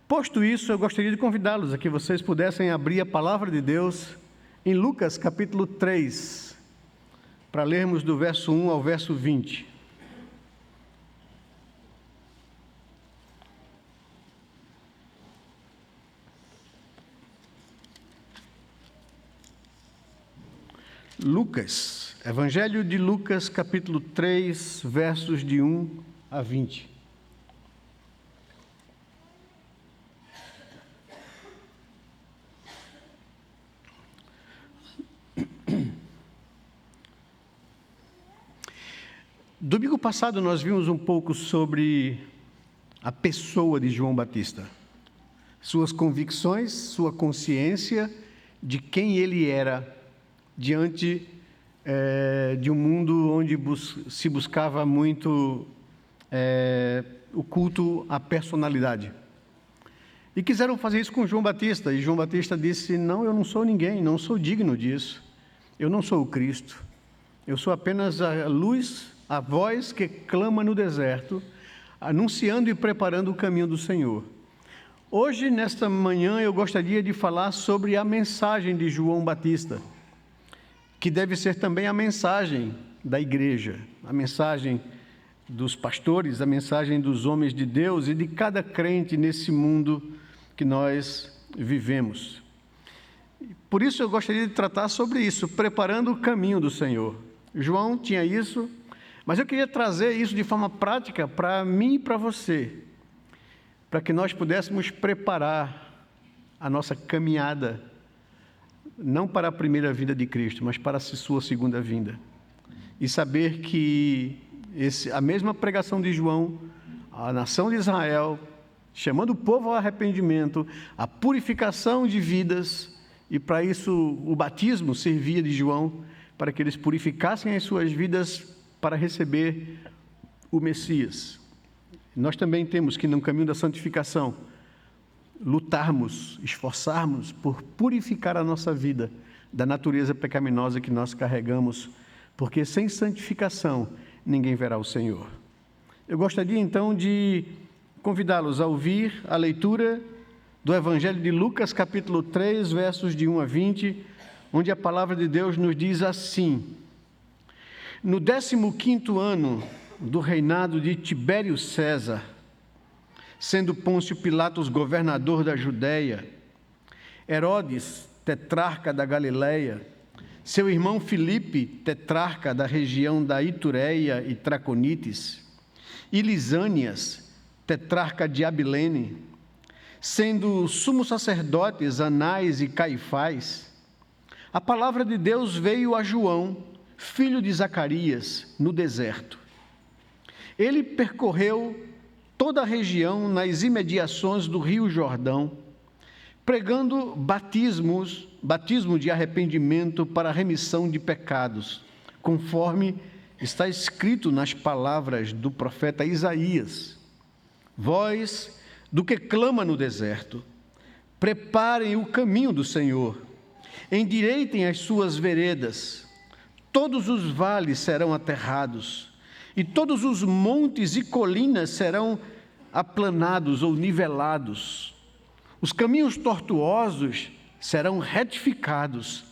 Posto isso, eu gostaria de convidá-los a que vocês pudessem abrir a palavra de Deus em Lucas capítulo 3, para lermos do verso 1 ao verso 20. Lucas, Evangelho de Lucas, capítulo 3, versos de 1 a 20. Domingo passado nós vimos um pouco sobre a pessoa de João Batista, suas convicções, sua consciência de quem ele era diante de um mundo onde se buscava muito o culto à personalidade. E quiseram fazer isso com João Batista, e João Batista disse: não, eu não sou ninguém, não sou digno disso, eu não sou o Cristo, eu sou apenas a luz, a voz que clama no deserto, anunciando e preparando o caminho do Senhor. Hoje, nesta manhã, eu gostaria de falar sobre a mensagem de João Batista, que deve ser também a mensagem da igreja, a mensagem dos pastores, a mensagem dos homens de Deus e de cada crente nesse mundo que nós vivemos. Por isso eu gostaria de tratar sobre isso, preparando o caminho do Senhor. João tinha isso, mas eu queria trazer isso de forma prática para mim e para você, para que nós pudéssemos preparar a nossa caminhada, não para a primeira vinda de Cristo, mas para a sua segunda vinda. E saber que a mesma pregação de João, a nação de Israel, chamando o povo ao arrependimento, a purificação de vidas, e para isso o batismo servia de João, para que eles purificassem as suas vidas para receber o Messias. Nós também temos que, no caminho da santificação, lutarmos, esforçarmos por purificar a nossa vida da natureza pecaminosa que nós carregamos, porque sem santificação ninguém verá o Senhor. Eu gostaria então de convidá-los a ouvir a leitura do Evangelho de Lucas, capítulo 3, versos de 1 a 20, onde a palavra de Deus nos diz assim: no 15º ano do reinado de Tibério César, sendo Pôncio Pilatos governador da Judéia, Herodes, tetrarca da Galileia, seu irmão Filipe, tetrarca da região da Itureia e Traconites, e Lisânias, tetrarca de Abilene, sendo sumos sacerdotes Anás e Caifás, a palavra de Deus veio a João, filho de Zacarias, no deserto. Ele percorreu toda a região nas imediações do Rio Jordão, pregando batismo de arrependimento para a remissão de pecados, conforme está escrito nas palavras do profeta Isaías: voz do que clama no deserto, preparem o caminho do Senhor, endireitem as suas veredas, todos os vales serão aterrados, e todos os montes e colinas serão aplanados ou nivelados. Os caminhos tortuosos serão retificados,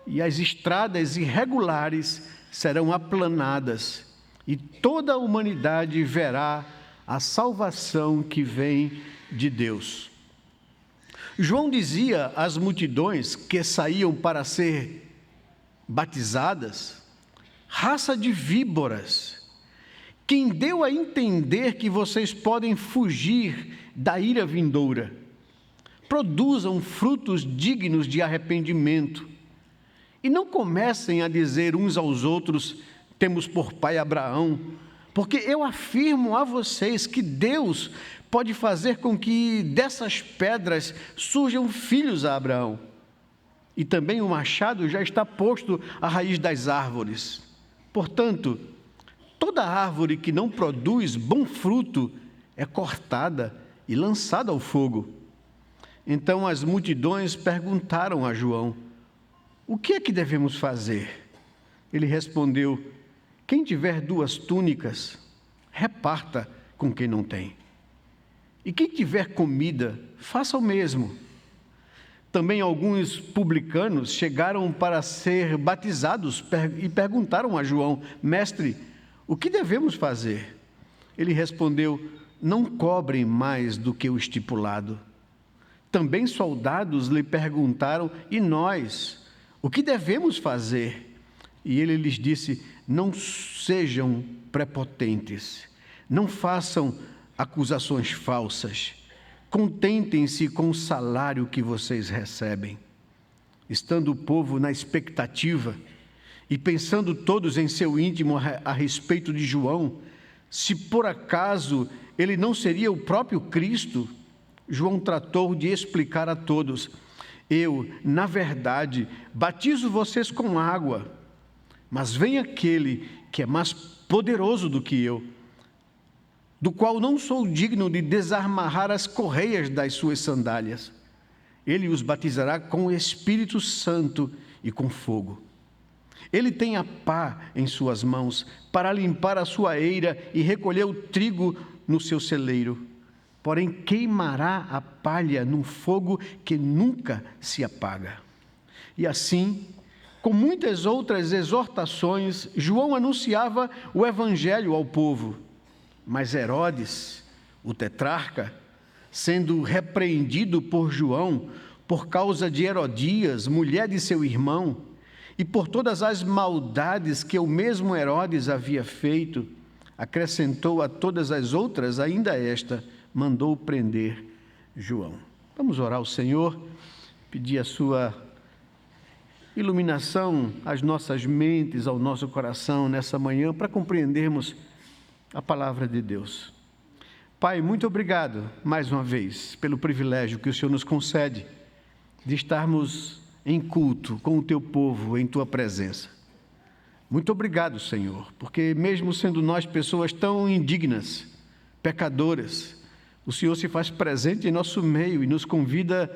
e as estradas irregulares serão aplanadas, e toda a humanidade verá a salvação que vem de Deus. João dizia às multidões que saíam para ser batizadas: raça de víboras, quem deu a entender que vocês podem fugir da ira vindoura? Produzam frutos dignos de arrependimento, e não comecem a dizer uns aos outros: temos por pai Abraão, porque eu afirmo a vocês que Deus pode fazer com que dessas pedras surjam filhos a Abraão. E também o machado já está posto à raiz das árvores. Portanto, toda árvore que não produz bom fruto é cortada e lançada ao fogo. Então as multidões perguntaram a João: o que é que devemos fazer? Ele respondeu: quem tiver 2 túnicas, reparta com quem não tem. E quem tiver comida, faça o mesmo. Também alguns publicanos chegaram para ser batizados e perguntaram a João: Mestre, o que devemos fazer? Ele respondeu: Não cobrem mais do que o estipulado. Também soldados lhe perguntaram: E nós, o que devemos fazer? E ele lhes disse: Não sejam prepotentes, não façam acusações falsas, contentem-se com o salário que vocês recebem. Estando o povo na expectativa e pensando todos em seu íntimo a respeito de João, se por acaso ele não seria o próprio Cristo, João tratou de explicar a todos: Eu, na verdade, batizo vocês com água, mas vem aquele que é mais poderoso do que eu, do qual não sou digno de desamarrar as correias das suas sandálias. Ele os batizará com o Espírito Santo e com fogo. Ele tem a pá em suas mãos para limpar a sua eira e recolher o trigo no seu celeiro. Porém, queimará a palha num fogo que nunca se apaga. E assim, com muitas outras exortações, João anunciava o evangelho ao povo. Mas Herodes, o tetrarca, sendo repreendido por João por causa de Herodias, mulher de seu irmão, e por todas as maldades que o mesmo Herodes havia feito, acrescentou a todas as outras ainda esta: mandou prender João. Vamos orar ao Senhor, pedir a sua iluminação às nossas mentes, ao nosso coração nessa manhã, para compreendermos a palavra de Deus. Pai, muito obrigado mais uma vez pelo privilégio que o Senhor nos concede de estarmos em culto com o teu povo, em tua presença. Muito obrigado, Senhor, porque mesmo sendo nós pessoas tão indignas, pecadoras, o Senhor se faz presente em nosso meio e nos convida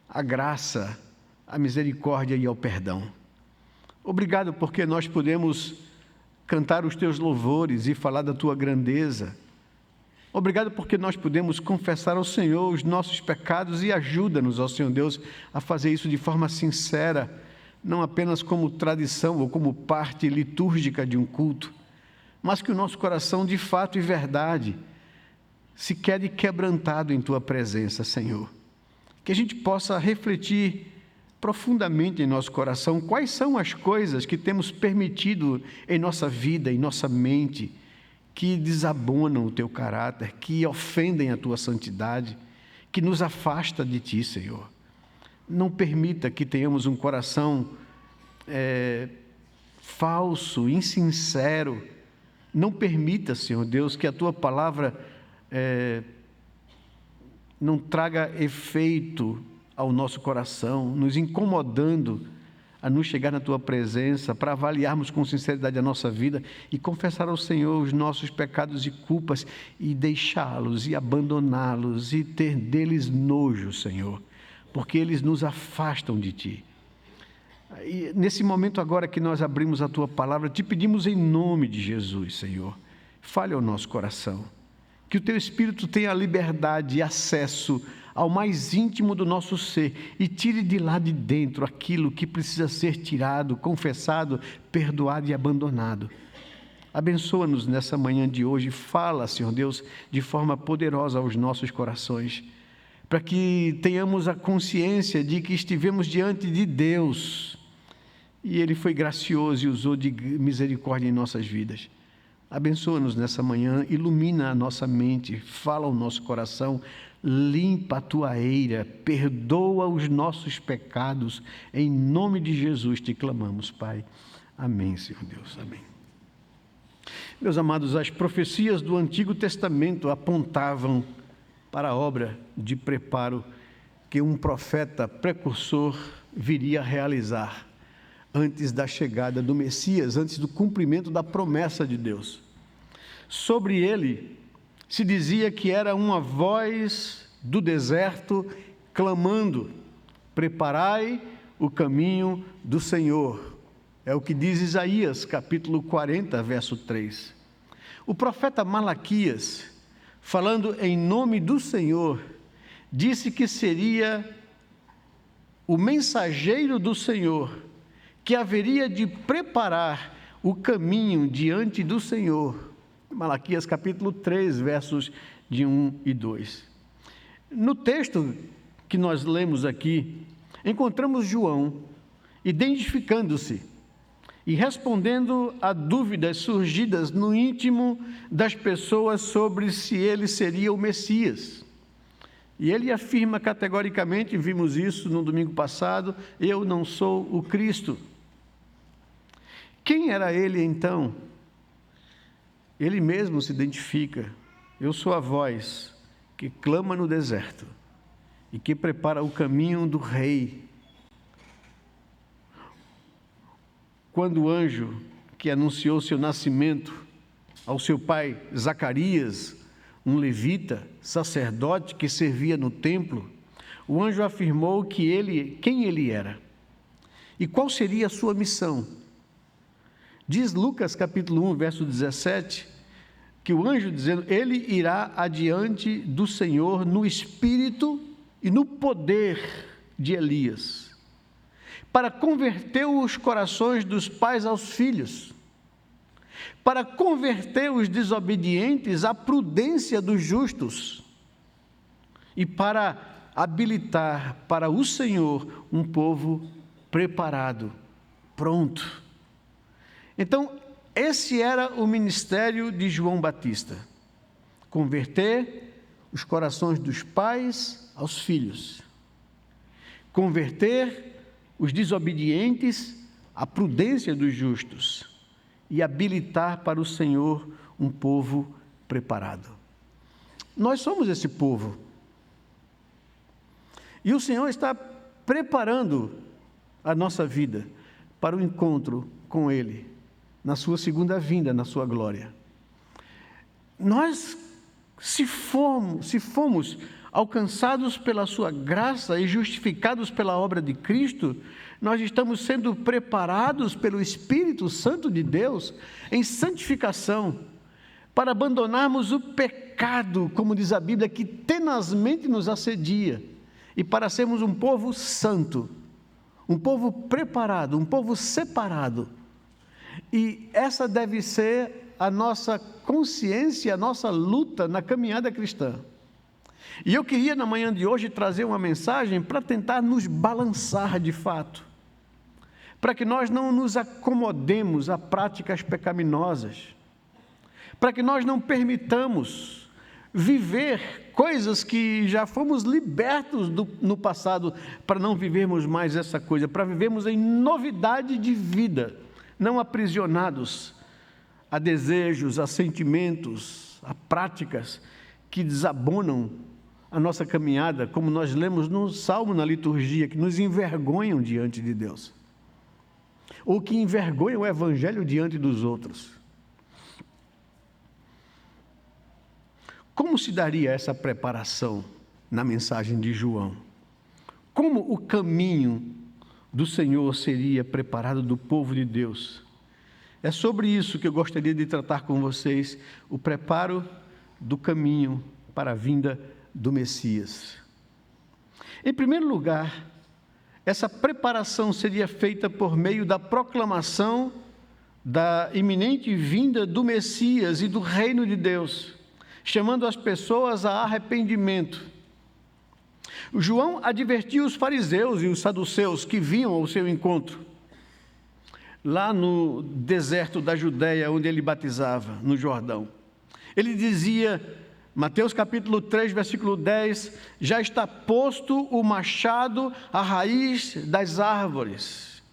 à graça, à misericórdia e ao perdão. Obrigado porque nós podemos cantar os teus louvores e falar da tua grandeza. Obrigado porque nós podemos confessar ao Senhor os nossos pecados e ajuda-nos, ó Senhor Deus, a fazer isso de forma sincera, não apenas como tradição ou como parte litúrgica de um culto, mas que o nosso coração de fato e verdade se quede quebrantado em tua presença, Senhor. Que a gente possa refletir profundamente em nosso coração quais são as coisas que temos permitido em nossa vida, em nossa mente, que desabonam o teu caráter, que ofendem a tua santidade, que nos afasta de ti, Senhor. Não permita que tenhamos um coração falso, insincero. Não permita, Senhor Deus, que a tua palavra não traga efeito ao nosso coração, nos incomodando a nos chegar na tua presença, para avaliarmos com sinceridade a nossa vida e confessar ao Senhor os nossos pecados e culpas e deixá-los e abandoná-los e ter deles nojo, Senhor, porque eles nos afastam de ti. E nesse momento agora que nós abrimos a tua palavra, te pedimos em nome de Jesus, Senhor, fale ao nosso coração, que o teu Espírito tenha liberdade e acesso ao mais íntimo do nosso ser e tire de lá de dentro aquilo que precisa ser tirado, confessado, perdoado e abandonado. Abençoa-nos nessa manhã de hoje, fala, Senhor Deus, de forma poderosa aos nossos corações, para que tenhamos a consciência de que estivemos diante de Deus e Ele foi gracioso e usou de misericórdia em nossas vidas. Abençoa-nos nessa manhã, ilumina a nossa mente, fala ao nosso coração, limpa a tua eira, perdoa os nossos pecados, em nome de Jesus te clamamos, Pai. Amém, Senhor Deus, amém. Meus amados, as profecias do Antigo Testamento apontavam para a obra de preparo que um profeta precursor viria a realizar antes da chegada do Messias, antes do cumprimento da promessa de Deus. Sobre ele se dizia que era uma voz do deserto clamando: preparai o caminho do Senhor. É o que diz Isaías, capítulo 40, verso 3. O profeta Malaquias falando em nome do Senhor, disse que seria o mensageiro do Senhor, que haveria de preparar o caminho diante do Senhor. Malaquias capítulo 3, versos de 1 e 2. No texto que nós lemos aqui, encontramos João identificando-se e respondendo a dúvidas surgidas no íntimo das pessoas sobre se ele seria o Messias. E ele afirma categoricamente, vimos isso no domingo passado, eu não sou o Cristo. Quem era ele então? Ele mesmo se identifica, eu sou a voz que clama no deserto e que prepara o caminho do rei. Quando o anjo que anunciou seu nascimento ao seu pai Zacarias, um levita, sacerdote que servia no templo, o anjo afirmou quem ele era e qual seria a sua missão. Diz Lucas capítulo 1, verso 17, que o anjo dizendo, ele irá adiante do Senhor no espírito e no poder de Elias, para converter os corações dos pais aos filhos, para converter os desobedientes à prudência dos justos e para habilitar para o Senhor um povo preparado, pronto. Então, esse era o ministério de João Batista, converter os corações dos pais aos filhos, converter os desobedientes à prudência dos justos e habilitar para o Senhor um povo preparado. Nós somos esse povo. E o Senhor está preparando a nossa vida para o encontro com Ele, na sua segunda vinda, na sua glória. Nós, se fomos alcançados pela sua graça e justificados pela obra de Cristo, nós estamos sendo preparados pelo Espírito Santo de Deus em santificação, para abandonarmos o pecado, como diz a Bíblia, que tenazmente nos assedia, e para sermos um povo santo, um povo preparado, um povo separado. E essa deve ser a nossa consciência, a nossa luta na caminhada cristã. E eu queria, na manhã de hoje, trazer uma mensagem para tentar nos balançar de fato, para que nós não nos acomodemos a práticas pecaminosas, para que nós não permitamos viver coisas que já fomos libertos no passado, para não vivermos mais essa coisa, para vivermos em novidade de vida, não aprisionados a desejos, a sentimentos, a práticas que desabonam a nossa caminhada, como nós lemos no Salmo, na liturgia, que nos envergonham diante de Deus, ou que envergonham o Evangelho diante dos outros. Como se daria essa preparação na mensagem de João? Como o caminho do Senhor seria preparado do povo de Deus? É sobre isso que eu gostaria de tratar com vocês, o preparo do caminho para a vinda do Messias. Em primeiro lugar, essa preparação seria feita por meio da proclamação da iminente vinda do Messias e do reino de Deus, chamando as pessoas a arrependimento. João advertiu os fariseus e os saduceus que vinham ao seu encontro, lá no deserto da Judéia, onde ele batizava, no Jordão. Ele dizia, Mateus capítulo 3, versículo 10, já está posto o machado à raiz das árvores.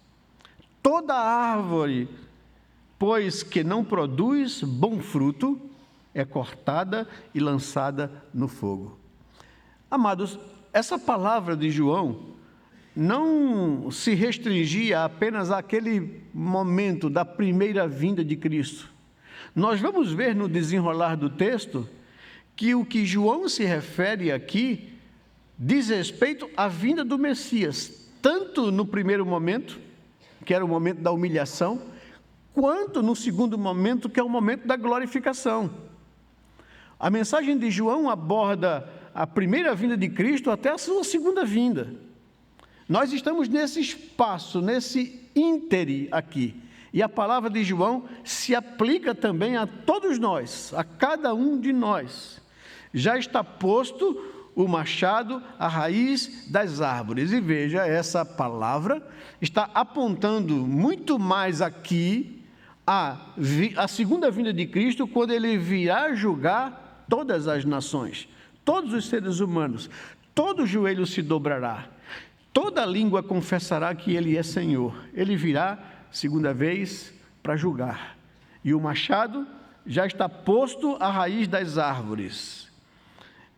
Toda árvore, pois que não produz bom fruto, é cortada e lançada no fogo. Amados, essa palavra de João não se restringia apenas àquele momento da primeira vinda de Cristo. Nós vamos ver no desenrolar do texto que o que João se refere aqui diz respeito à vinda do Messias, tanto no primeiro momento, que era o momento da humilhação, quanto no segundo momento, que é o momento da glorificação. A mensagem de João aborda a primeira vinda de Cristo até a sua segunda vinda. Nós estamos nesse espaço, nesse íntere aqui. E a palavra de João se aplica também a todos nós, a cada um de nós. Já está posto o machado à raiz das árvores. E veja, essa palavra está apontando muito mais aqui a segunda vinda de Cristo, quando ele virá julgar todas as nações, todos os seres humanos, todo joelho se dobrará, toda língua confessará que ele é Senhor. Ele virá segunda vez para julgar. E o machado já está posto à raiz das árvores.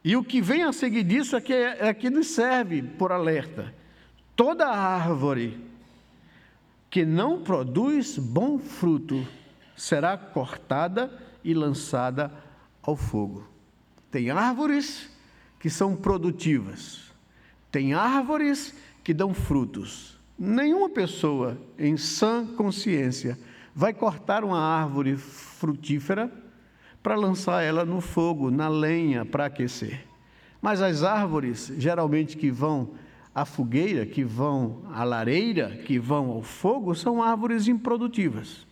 E o que vem a seguir disso é que nos serve por alerta. Toda árvore que não produz bom fruto será cortada e lançada ao fogo. Tem árvores que são produtivas. Tem árvores que dão frutos. Nenhuma pessoa em sã consciência vai cortar uma árvore frutífera para lançar ela no fogo, na lenha, para aquecer. Mas as árvores, geralmente, que vão à fogueira, que vão à lareira, que vão ao fogo, são árvores improdutivas.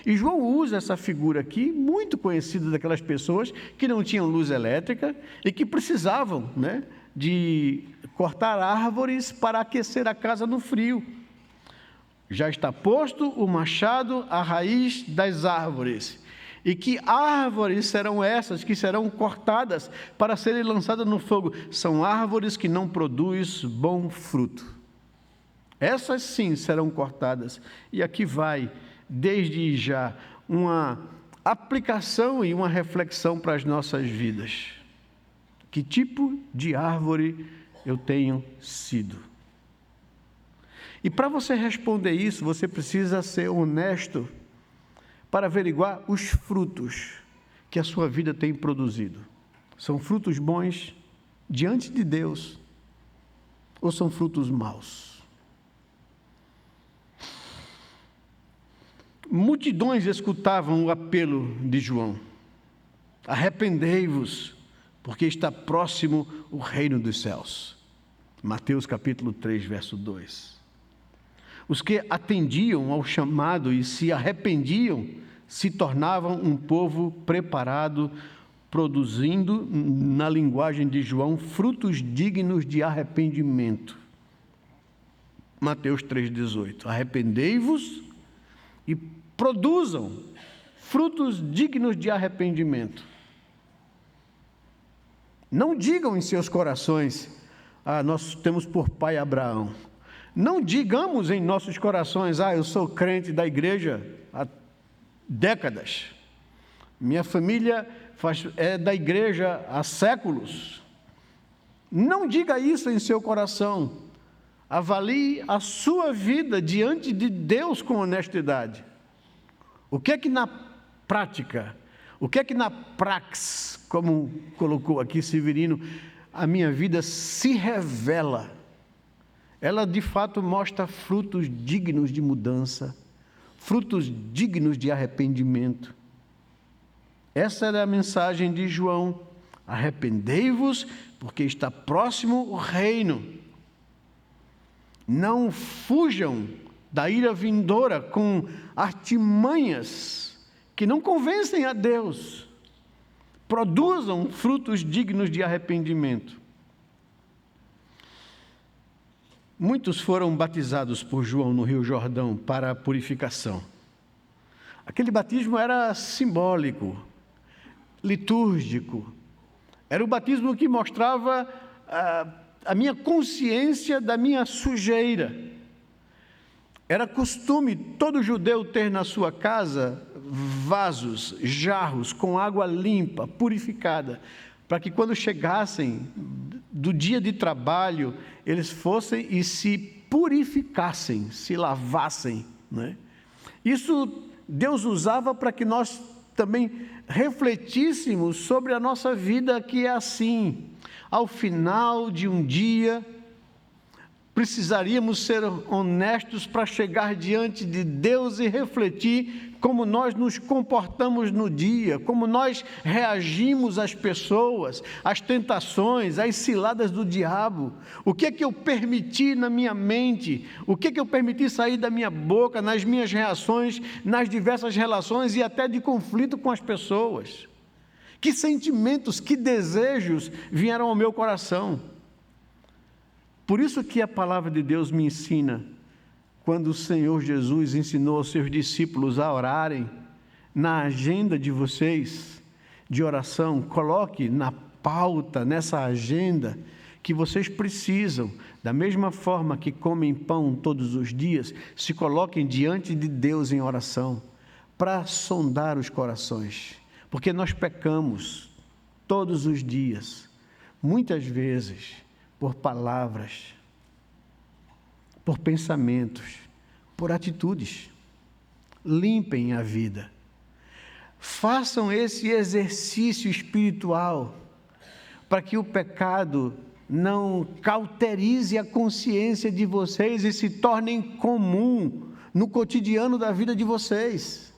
E João usa essa figura aqui, muito conhecida daquelas pessoas que não tinham luz elétrica e que precisavam, de cortar árvores para aquecer a casa no frio. Já está posto o machado à raiz das árvores. E que árvores serão essas que serão cortadas para serem lançadas no fogo? São árvores que não produzem bom fruto. Essas sim serão cortadas. E aqui vai, desde já, uma aplicação e uma reflexão para as nossas vidas. Que tipo de árvore eu tenho sido? E para você responder isso, você precisa ser honesto para averiguar os frutos que a sua vida tem produzido. São frutos bons diante de Deus ou são frutos maus? Multidões escutavam o apelo de João: arrependei-vos, porque está próximo o reino dos céus. Mateus capítulo 3, verso 2. Os que atendiam ao chamado e se arrependiam se tornavam um povo preparado, produzindo, na linguagem de João, frutos dignos de arrependimento. Mateus 3,18. Arrependei-vos e produzam frutos dignos de arrependimento. Não digam em seus corações: nós temos por pai Abraão. Não digamos em nossos corações: eu sou crente da igreja há décadas. Minha família é da igreja há séculos. Não diga isso em seu coração. Avalie a sua vida diante de Deus com honestidade. O que é que na prática, o que é que na praxis, como colocou aqui Severino, a minha vida se revela? Ela de fato mostra frutos dignos de mudança, frutos dignos de arrependimento. Essa era a mensagem de João: arrependei-vos, porque está próximo o reino. Não fujam da ira vindoura com artimanhas que não convencem a Deus. Produzam frutos dignos de arrependimento. Muitos foram batizados por João no Rio Jordão para a purificação. Aquele batismo era simbólico, litúrgico. Era o batismo que mostrava a minha consciência da minha sujeira. Era costume todo judeu ter na sua casa vasos, jarros com água limpa, purificada, para que quando chegassem do dia de trabalho, eles fossem e se purificassem, se lavassem, Isso Deus usava para que nós também refletíssemos sobre a nossa vida, que é assim. Ao final de um dia, precisaríamos ser honestos para chegar diante de Deus e refletir como nós nos comportamos no dia, como nós reagimos às pessoas, às tentações, às ciladas do diabo. O que é que eu permiti na minha mente? O que é que eu permiti sair da minha boca, nas minhas reações, nas diversas relações e até de conflito com as pessoas? Que sentimentos, que desejos vieram ao meu coração? Por isso que a palavra de Deus me ensina, quando o Senhor Jesus ensinou aos seus discípulos a orarem, na agenda de vocês, de oração, coloque na pauta, nessa agenda, que vocês precisam, da mesma forma que comem pão todos os dias, se coloquem diante de Deus em oração, para sondar os corações, porque nós pecamos todos os dias, muitas vezes, por palavras, por pensamentos, por atitudes. Limpem a vida. Façam esse exercício espiritual para que o pecado não cauterize a consciência de vocês e se tornem comum no cotidiano da vida de vocês.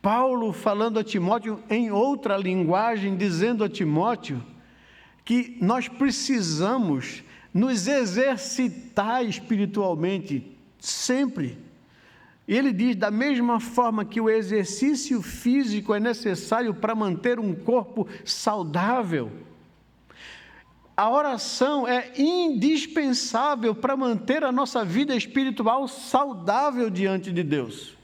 Paulo, falando a Timóteo em outra linguagem, dizendo a Timóteo que nós precisamos nos exercitar espiritualmente, sempre. Ele diz, da mesma forma que o exercício físico é necessário para manter um corpo saudável, a oração é indispensável para manter a nossa vida espiritual saudável diante de Deus.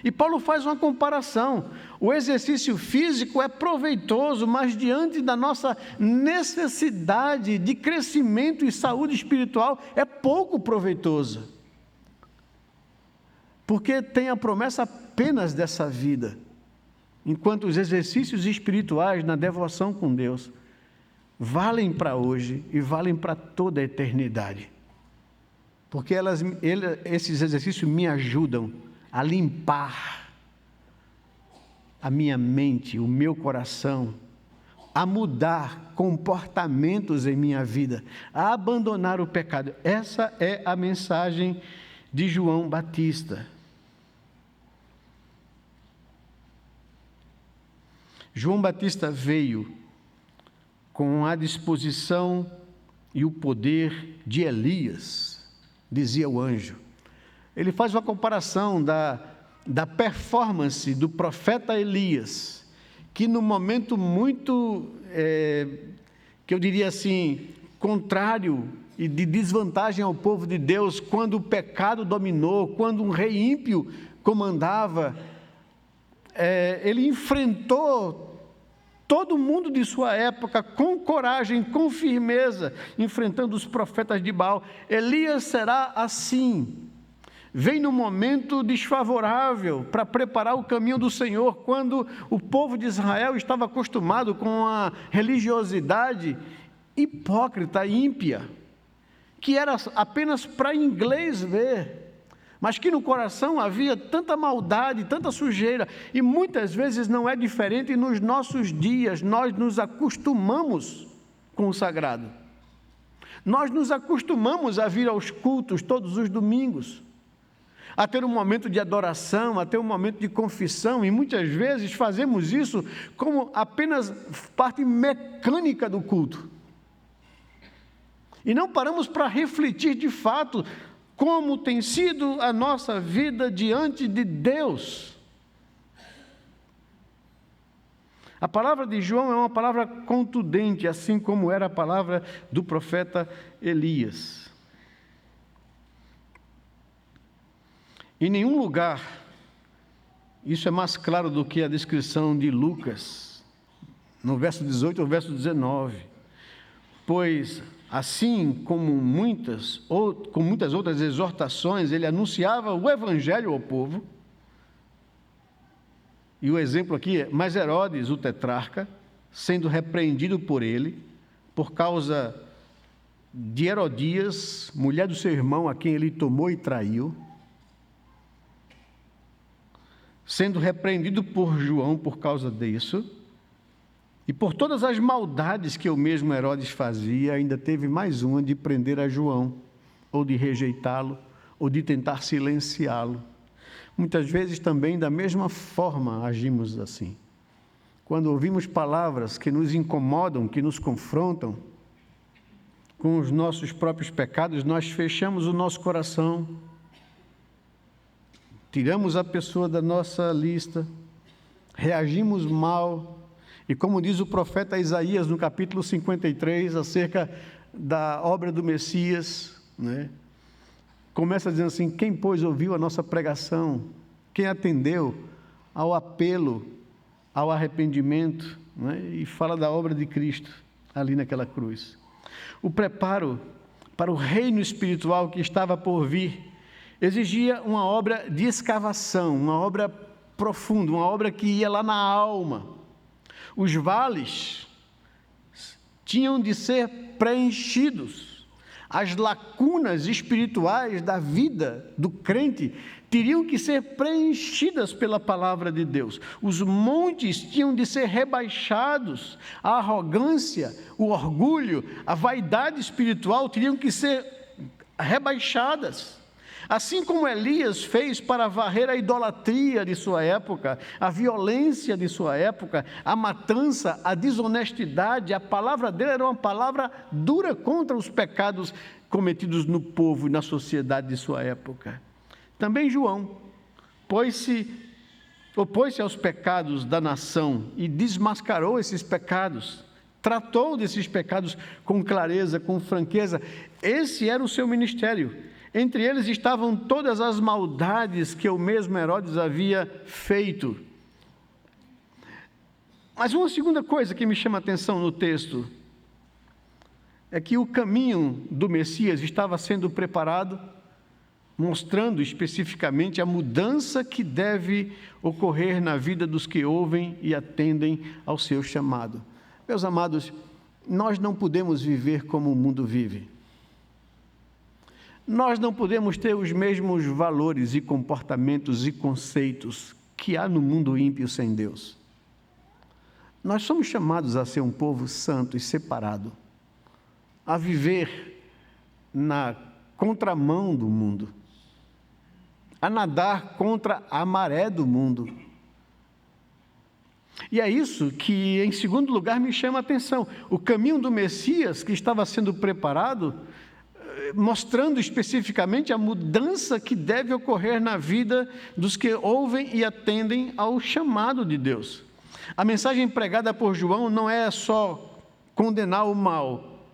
E Paulo faz uma comparação. O exercício físico é proveitoso, mas diante da nossa necessidade de crescimento e saúde espiritual, é pouco proveitoso. Porque tem a promessa apenas dessa vida, enquanto os exercícios espirituais na devoção com Deus valem para hoje e valem para toda a eternidade. Porque esses exercícios me ajudam a limpar a minha mente, o meu coração, a mudar comportamentos em minha vida, a abandonar o pecado. Essa é a mensagem de João Batista. João Batista veio com a disposição e o poder de Elias, dizia o anjo. Ele faz uma comparação da performance do profeta Elias, que num momento muito, que eu diria assim, contrário e de desvantagem ao povo de Deus, quando o pecado dominou, quando um rei ímpio comandava, ele enfrentou todo mundo de sua época com coragem, com firmeza, enfrentando os profetas de Baal. Elias será assim. Vem num momento desfavorável para preparar o caminho do Senhor, quando o povo de Israel estava acostumado com a religiosidade hipócrita, ímpia, que era apenas para inglês ver, mas que no coração havia tanta maldade, tanta sujeira, e muitas vezes não é diferente nos nossos dias. Nós nos acostumamos com o sagrado, nós nos acostumamos a vir aos cultos todos os domingos, a ter um momento de adoração, a ter um momento de confissão, e muitas vezes fazemos isso como apenas parte mecânica do culto. E não paramos para refletir de fato como tem sido a nossa vida diante de Deus. A palavra de João é uma palavra contundente, assim como era a palavra do profeta Elias. Em nenhum lugar, isso é mais claro do que a descrição de Lucas, no verso 18 ao verso 19, pois assim como muitas outras exortações, ele anunciava o evangelho ao povo, e o exemplo aqui é, mas Herodes, o tetrarca, sendo repreendido por ele, por causa de Herodias, mulher do seu irmão, a quem ele tomou e traiu, sendo repreendido por João por causa disso, e por todas as maldades que o mesmo Herodes fazia, ainda teve mais uma de prender a João, ou de rejeitá-lo, ou de tentar silenciá-lo. Muitas vezes também da mesma forma agimos assim. Quando ouvimos palavras que nos incomodam, que nos confrontam com os nossos próprios pecados, nós fechamos o nosso coração, tiramos a pessoa da nossa lista, reagimos mal, e como diz o profeta Isaías no capítulo 53, acerca da obra do Messias, né? Começa dizendo assim: quem, pois, ouviu a nossa pregação? Quem atendeu ao apelo, ao arrependimento, né? E fala da obra de Cristo ali naquela cruz. O preparo para o reino espiritual que estava por vir exigia uma obra de escavação, uma obra profunda, uma obra que ia lá na alma. Os vales tinham de ser preenchidos. As lacunas espirituais da vida do crente teriam que ser preenchidas pela palavra de Deus. Os montes tinham de ser rebaixados. A arrogância, o orgulho, a vaidade espiritual teriam que ser rebaixadas. Assim como Elias fez para varrer a idolatria de sua época, a violência de sua época, a matança, a desonestidade, a palavra dele era uma palavra dura contra os pecados cometidos no povo e na sociedade de sua época. Também João opôs-se aos pecados da nação e desmascarou esses pecados, tratou desses pecados com clareza, com franqueza. Esse era o seu ministério. Entre eles estavam todas as maldades que o mesmo Herodes havia feito. Mas uma segunda coisa que me chama a atenção no texto é que o caminho do Messias estava sendo preparado, mostrando especificamente a mudança que deve ocorrer na vida dos que ouvem e atendem ao seu chamado. Meus amados, nós não podemos viver como o mundo vive. Nós não podemos ter os mesmos valores e comportamentos e conceitos que há no mundo ímpio sem Deus. Nós somos chamados a ser um povo santo e separado, a viver na contramão do mundo, a nadar contra a maré do mundo. E é isso que, em segundo lugar, me chama a atenção. O caminho do Messias que estava sendo preparado, mostrando especificamente a mudança que deve ocorrer na vida dos que ouvem e atendem ao chamado de Deus. A mensagem pregada por João não é só condenar o mal,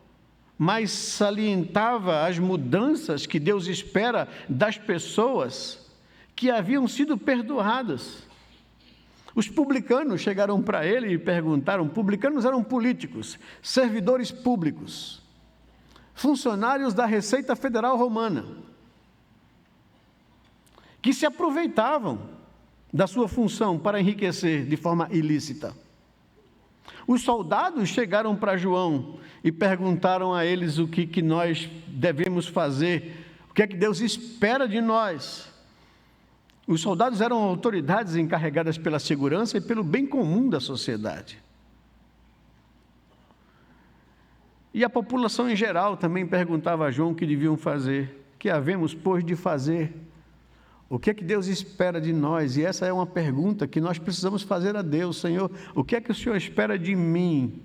mas salientava as mudanças que Deus espera das pessoas que haviam sido perdoadas. Os publicanos chegaram para ele e perguntaram. Publicanos eram políticos, servidores públicos, funcionários da Receita Federal Romana, que se aproveitavam da sua função para enriquecer de forma ilícita. Os soldados chegaram para João e perguntaram a eles o que nós devemos fazer, o que é que Deus espera de nós. Os soldados eram autoridades encarregadas pela segurança e pelo bem comum da sociedade. E a população em geral também perguntava a João o que deviam fazer. O que havemos, pois, de fazer? O que é que Deus espera de nós? E essa é uma pergunta que nós precisamos fazer a Deus. Senhor, o que é que o Senhor espera de mim?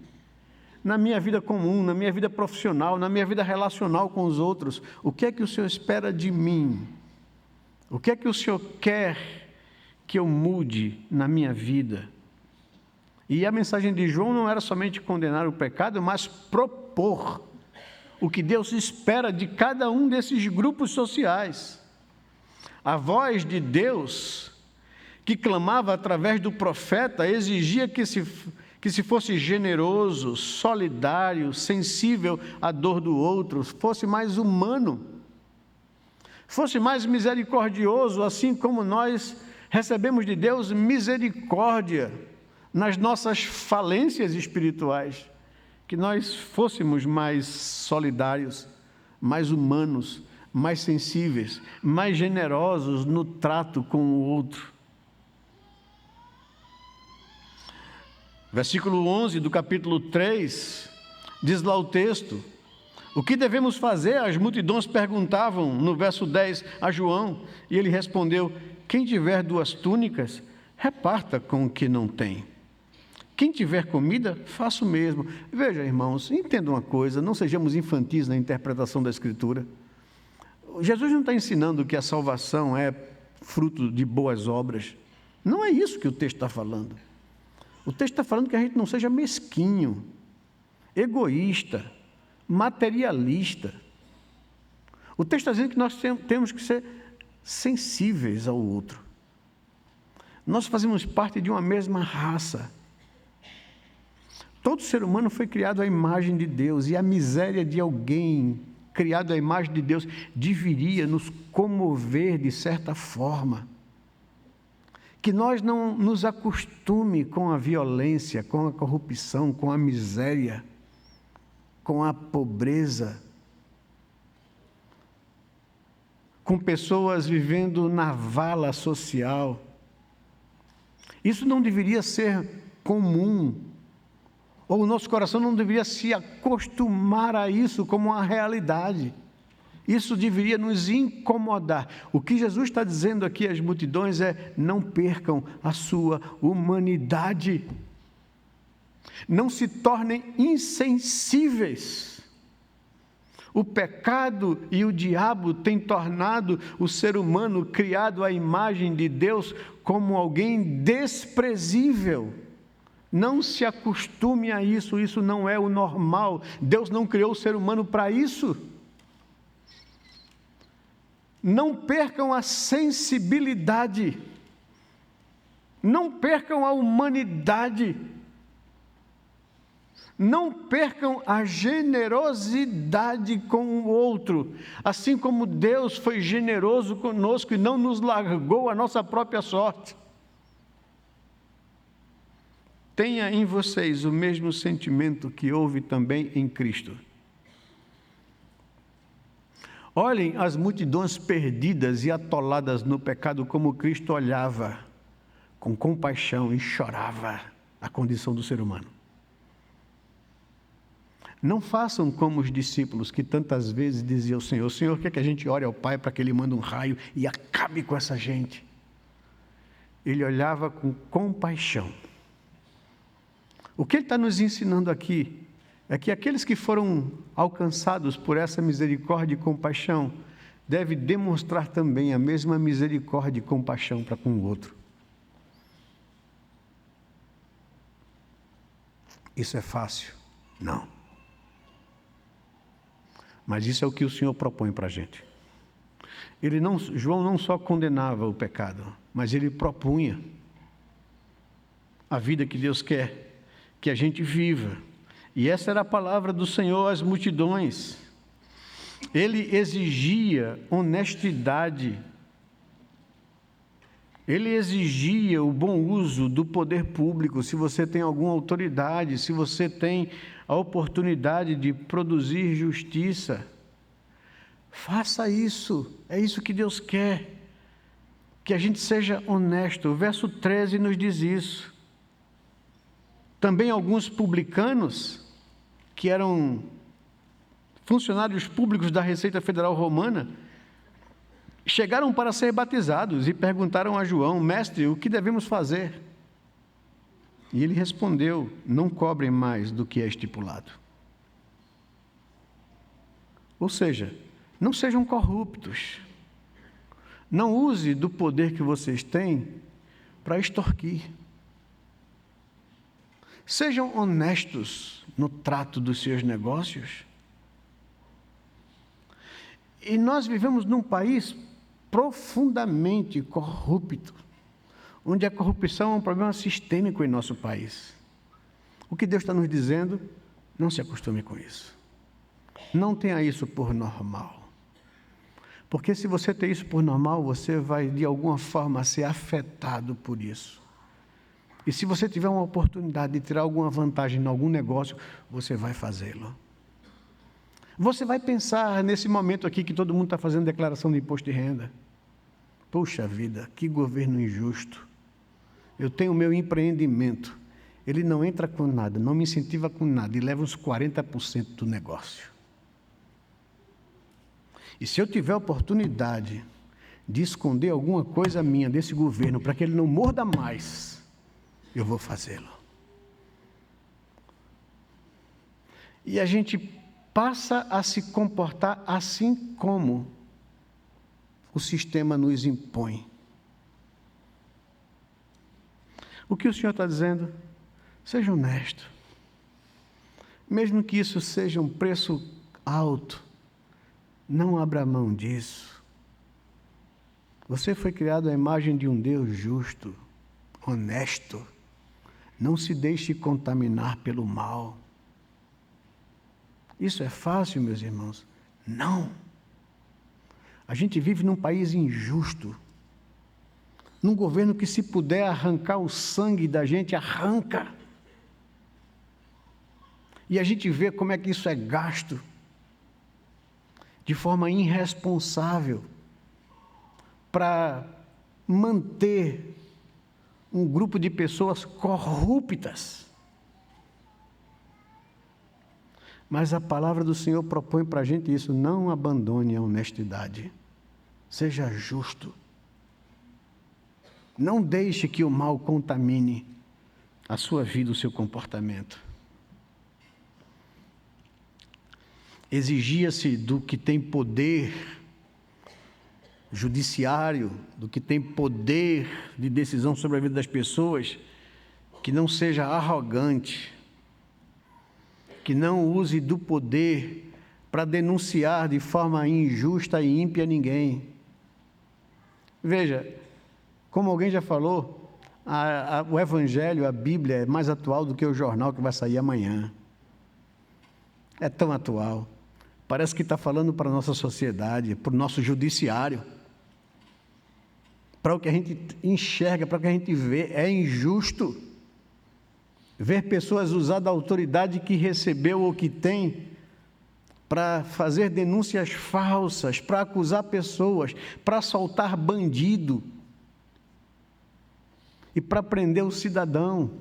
Na minha vida comum, na minha vida profissional, na minha vida relacional com os outros. O que é que o Senhor espera de mim? O que é que o Senhor quer que eu mude na minha vida? E a mensagem de João não era somente condenar o pecado, mas propor o que Deus espera de cada um desses grupos sociais. A voz de Deus, que clamava através do profeta, exigia que se fosse generoso, solidário, sensível à dor do outro, fosse mais humano, fosse mais misericordioso, assim como nós recebemos de Deus misericórdia nas nossas falências espirituais, que nós fôssemos mais solidários, mais humanos, mais sensíveis, mais generosos no trato com o outro. Versículo 11 do capítulo 3, diz lá o texto: O que devemos fazer? As multidões perguntavam no verso 10 a João, e ele respondeu: quem tiver 2 túnicas, reparta com o que não tem. Quem tiver comida, faça o mesmo. Veja, irmãos, entenda uma coisa, não sejamos infantis na interpretação da Escritura. Jesus não está ensinando que a salvação é fruto de boas obras. Não é isso que o texto está falando. O texto está falando que a gente não seja mesquinho, egoísta, materialista. O texto está dizendo que nós temos que ser sensíveis ao outro. Nós fazemos parte de uma mesma raça. Todo ser humano foi criado à imagem de Deus, e a miséria de alguém criado à imagem de Deus deveria nos comover de certa forma. Que nós não nos acostume com a violência, com a corrupção, com a miséria, com a pobreza, com pessoas vivendo na vala social. Isso não deveria ser comum, ou o nosso coração não deveria se acostumar a isso como uma realidade. Isso deveria nos incomodar. O que Jesus está dizendo aqui às multidões é: não percam a sua humanidade. Não se tornem insensíveis. O pecado e o diabo têm tornado o ser humano criado à imagem de Deus como alguém desprezível. Não se acostume a isso, isso não é o normal. Deus não criou o ser humano para isso. Não percam a sensibilidade, não percam a humanidade, não percam a generosidade com o outro, assim como Deus foi generoso conosco e não nos largou à nossa própria sorte. Tenha em vocês o mesmo sentimento que houve também em Cristo. Olhem as multidões perdidas e atoladas no pecado como Cristo olhava com compaixão e chorava a condição do ser humano. Não façam como os discípulos que tantas vezes diziam ao Senhor: Senhor, quer que a gente ore ao Pai para que Ele mande um raio e acabe com essa gente? Ele olhava com compaixão. O que Ele está nos ensinando aqui é que aqueles que foram alcançados por essa misericórdia e compaixão devem demonstrar também a mesma misericórdia e compaixão para com o outro. Isso é fácil? Não. Mas isso é o que o Senhor propõe para a gente. João não só condenava o pecado, mas ele propunha a vida que Deus quer que a gente viva. E essa era a palavra do Senhor às multidões. Ele exigia honestidade. Ele exigia o bom uso do poder público. Se você tem alguma autoridade, se você tem a oportunidade de produzir justiça, faça isso. É isso que Deus quer. Que a gente seja honesto. O verso 13 nos diz isso. Também alguns publicanos, que eram funcionários públicos da Receita Federal Romana, chegaram para ser batizados e perguntaram a João: Mestre, o que devemos fazer? E ele respondeu: não cobrem mais do que é estipulado. Ou seja, não sejam corruptos. Não use do poder que vocês têm para extorquir. Sejam honestos no trato dos seus negócios. E nós vivemos num país profundamente corrupto, onde a corrupção é um problema sistêmico em nosso país. O que Deus está nos dizendo? Não se acostume com isso. Não tenha isso por normal. Porque se você tem isso por normal, você vai de alguma forma ser afetado por isso. E se você tiver uma oportunidade de tirar alguma vantagem em algum negócio, você vai fazê-lo. Você vai pensar nesse momento aqui que todo mundo está fazendo declaração de imposto de renda. Puxa vida, que governo injusto. Eu tenho o meu empreendimento. Ele não entra com nada, não me incentiva com nada e leva uns 40% do negócio. E se eu tiver oportunidade de esconder alguma coisa minha desse governo para que ele não morda mais, eu vou fazê-lo. E a gente passa a se comportar assim como o sistema nos impõe. O que o Senhor está dizendo? Seja honesto. Mesmo que isso seja um preço alto, não abra mão disso. Você foi criado à imagem de um Deus justo, honesto. Não se deixe contaminar pelo mal. Isso é fácil, meus irmãos? Não. A gente vive num país injusto, num governo que, se puder arrancar o sangue da gente, arranca. E a gente vê como é que isso é gasto de forma irresponsável para manter um grupo de pessoas corruptas. Mas a palavra do Senhor propõe para a gente isso: não abandone a honestidade, seja justo. Não deixe que o mal contamine a sua vida, o seu comportamento. Exigia-se do que tem poder judiciário, do que tem poder de decisão sobre a vida das pessoas, que não seja arrogante, que não use do poder para denunciar de forma injusta e ímpia ninguém. Veja, como alguém já falou, o Evangelho, a Bíblia é mais atual do que o jornal que vai sair amanhã. É tão atual. Parece que está falando para a nossa sociedade, para o nosso judiciário, para o que a gente enxerga, para o que a gente vê. É injusto ver pessoas usar da autoridade que recebeu ou que tem para fazer denúncias falsas, para acusar pessoas, para soltar bandido e para prender o cidadão.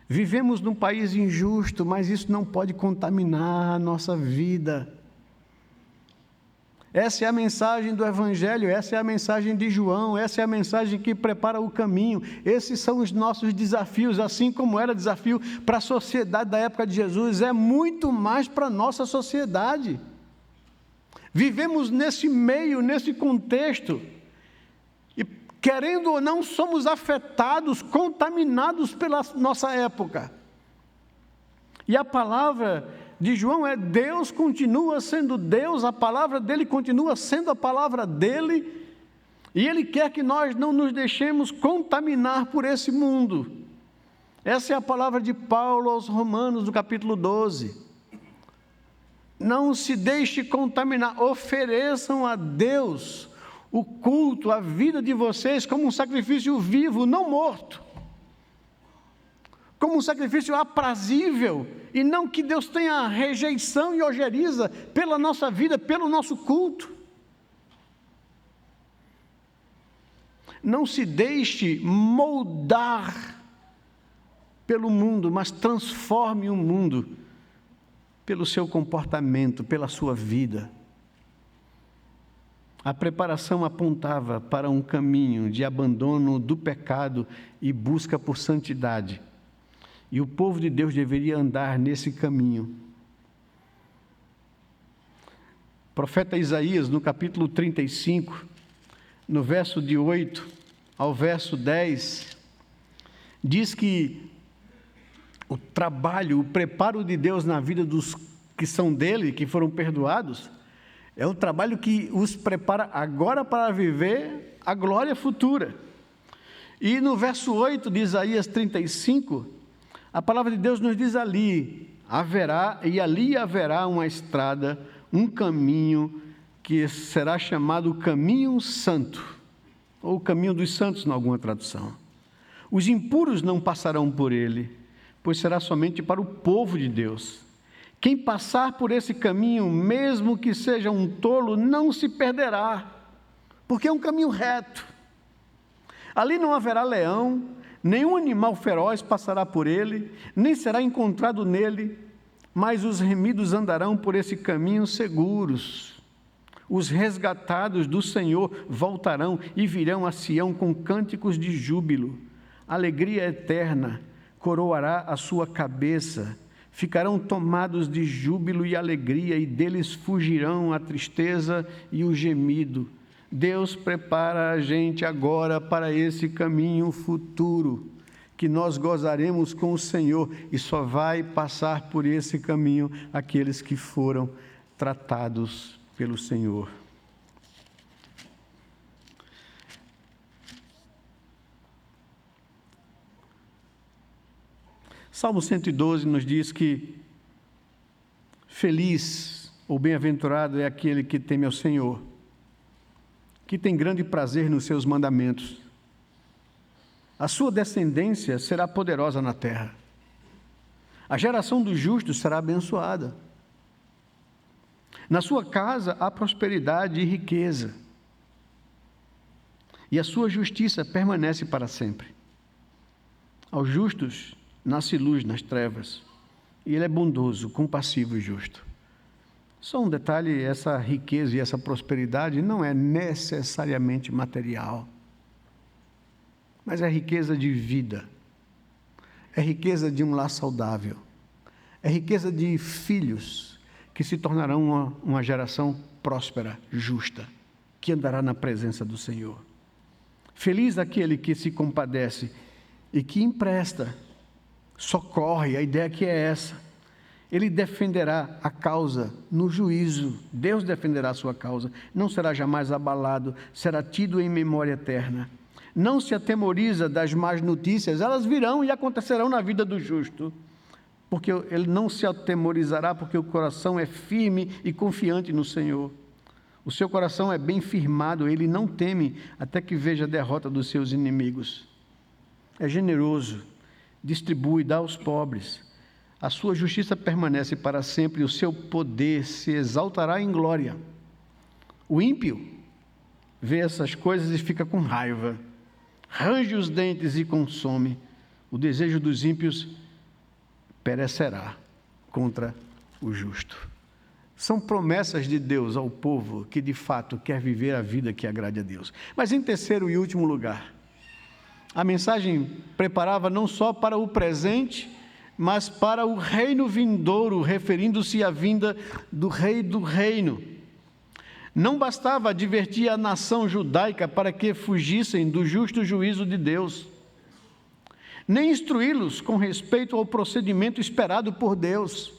Vivemos num país injusto, mas isso não pode contaminar a nossa vida. Essa é a mensagem do Evangelho, essa é a mensagem de João, essa é a mensagem que prepara o caminho. Esses são os nossos desafios, assim como era desafio para a sociedade da época de Jesus, é muito mais para a nossa sociedade. Vivemos nesse meio, nesse contexto, e querendo ou não, somos afetados, contaminados pela nossa época. E a palavra de João é: Deus continua sendo Deus, a palavra dele continua sendo a palavra dele, e ele quer que nós não nos deixemos contaminar por esse mundo. Essa é a palavra de Paulo aos Romanos, no capítulo 12. Não se deixe contaminar, ofereçam a Deus o culto, a vida de vocês como um sacrifício vivo, não morto, como um sacrifício aprazível, e não que Deus tenha rejeição e ojeriza pela nossa vida, pelo nosso culto. Não se deixe moldar pelo mundo, mas transforme o mundo pelo seu comportamento, pela sua vida. A preparação apontava para um caminho de abandono do pecado e busca por santidade. E o povo de Deus deveria andar nesse caminho. O profeta Isaías, no capítulo 35, no verso de 8 ao verso 10, diz que o trabalho, o preparo de Deus na vida dos que são dele, que foram perdoados, é um trabalho que os prepara agora para viver a glória futura. E no verso 8 de Isaías 35, a palavra de Deus nos diz ali haverá uma estrada, um caminho que será chamado Caminho Santo, ou Caminho dos Santos, em alguma tradução. Os impuros não passarão por ele, pois será somente para o povo de Deus. Quem passar por esse caminho, mesmo que seja um tolo, não se perderá, porque é um caminho reto. Ali não haverá leão, nenhum animal feroz passará por ele, nem será encontrado nele mas os remidos andarão por esse caminho seguros. Os resgatados do Senhor voltarão e virão a Sião com cânticos de júbilo. Alegria eterna coroará a sua cabeça. Ficarão tomados de júbilo e alegria, e deles fugirão a tristeza e o gemido. Deus prepara a gente agora para esse caminho futuro, que nós gozaremos com o Senhor, e só vai passar por esse caminho aqueles que foram tratados pelo Senhor. Salmo 112 nos diz que feliz ou bem-aventurado é aquele que teme ao Senhor, que tem grande prazer nos seus mandamentos. A sua descendência será poderosa na terra. A geração dos justos será abençoada. Na sua casa há prosperidade e riqueza, e a sua justiça permanece para sempre. Aos justos nasce luz nas trevas, e ele é bondoso, compassivo e justo. Só um detalhe: essa riqueza e essa prosperidade não é necessariamente material, mas é riqueza de vida, é riqueza de um lar saudável, é riqueza de filhos que se tornarão uma geração próspera, justa, que andará na presença do Senhor. Feliz aquele que se compadece e que empresta, socorre. A ideia aqui é essa: ele defenderá a causa no juízo. Deus defenderá a sua causa, não será jamais abalado, será tido em memória eterna. Não se atemoriza das más notícias, elas virão e acontecerão na vida do justo, porque ele não se atemorizará, porque o coração é firme e confiante no Senhor. O seu coração é bem firmado, ele não teme até que veja a derrota dos seus inimigos. É generoso, distribui, dá aos pobres. A sua justiça permanece para sempre, e o seu poder se exaltará em glória. O ímpio vê essas coisas e fica com raiva, range os dentes e consome. O desejo dos ímpios perecerá contra o justo. São promessas de Deus ao povo que de fato quer viver a vida que agrade a Deus. Mas em terceiro e último lugar, a mensagem preparava não só para o presente, mas para o reino vindouro, referindo-se à vinda do Rei do Reino. Não bastava advertir a nação judaica para que fugissem do justo juízo de Deus, nem instruí-los com respeito ao procedimento esperado por Deus,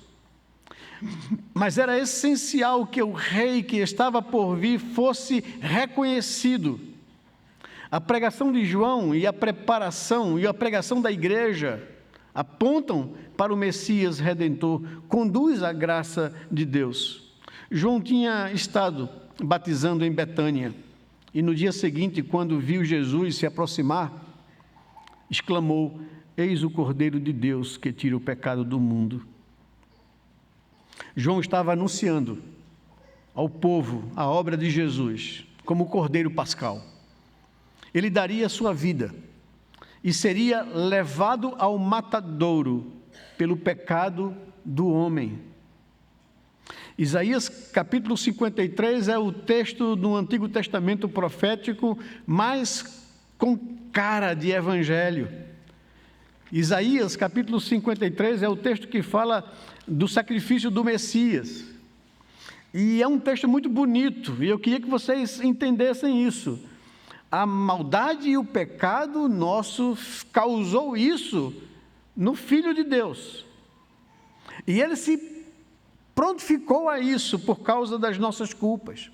mas era essencial que o rei que estava por vir fosse reconhecido. A pregação de João e a preparação e a pregação da igreja apontam para o Messias Redentor, conduz à graça de Deus. João tinha estado batizando em Betânia, e no dia seguinte, quando viu Jesus se aproximar, exclamou: eis o Cordeiro de Deus que tira o pecado do mundo. João estava anunciando ao povo a obra de Jesus como Cordeiro Pascal. Ele daria sua vida e seria levado ao matadouro pelo pecado do homem. Isaías capítulo 53 é o texto do Antigo Testamento profético mais com cara de evangelho. Isaías capítulo 53 é o texto que fala do sacrifício do Messias. E é um texto muito bonito, e eu queria que vocês entendessem isso. A maldade e o pecado nosso causou isso no Filho de Deus. E ele se prontificou a isso por causa das nossas culpas.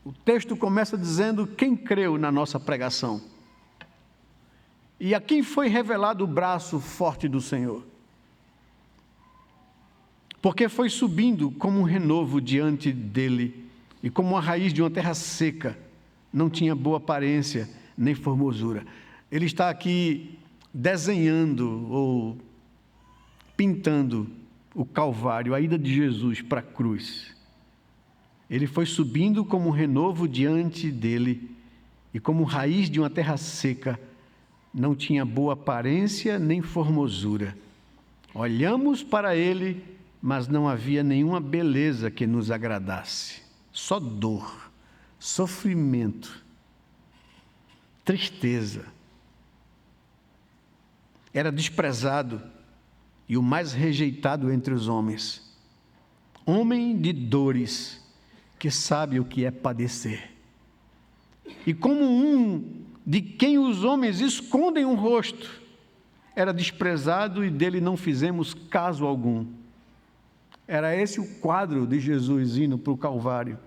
O texto começa dizendo: quem creu na nossa pregação? E a quem foi revelado o braço forte do Senhor? Porque foi subindo como um renovo diante dele, e como uma raiz de uma terra seca, não tinha boa aparência, nem formosura. Ele está aqui desenhando ou pintando o Calvário, a ida de Jesus para a cruz. Ele foi subindo como um renovo diante dele, e como raiz de uma terra seca, não tinha boa aparência nem formosura. Olhamos para ele mas não havia nenhuma beleza que nos agradasse. Só dor, sofrimento, tristeza. Era desprezado e o mais rejeitado entre os homens. Homem de dores, que sabe o que é padecer. E como um de quem os homens escondem o rosto, era desprezado e dele não fizemos caso algum. Era esse o quadro de Jesus indo para o Calvário.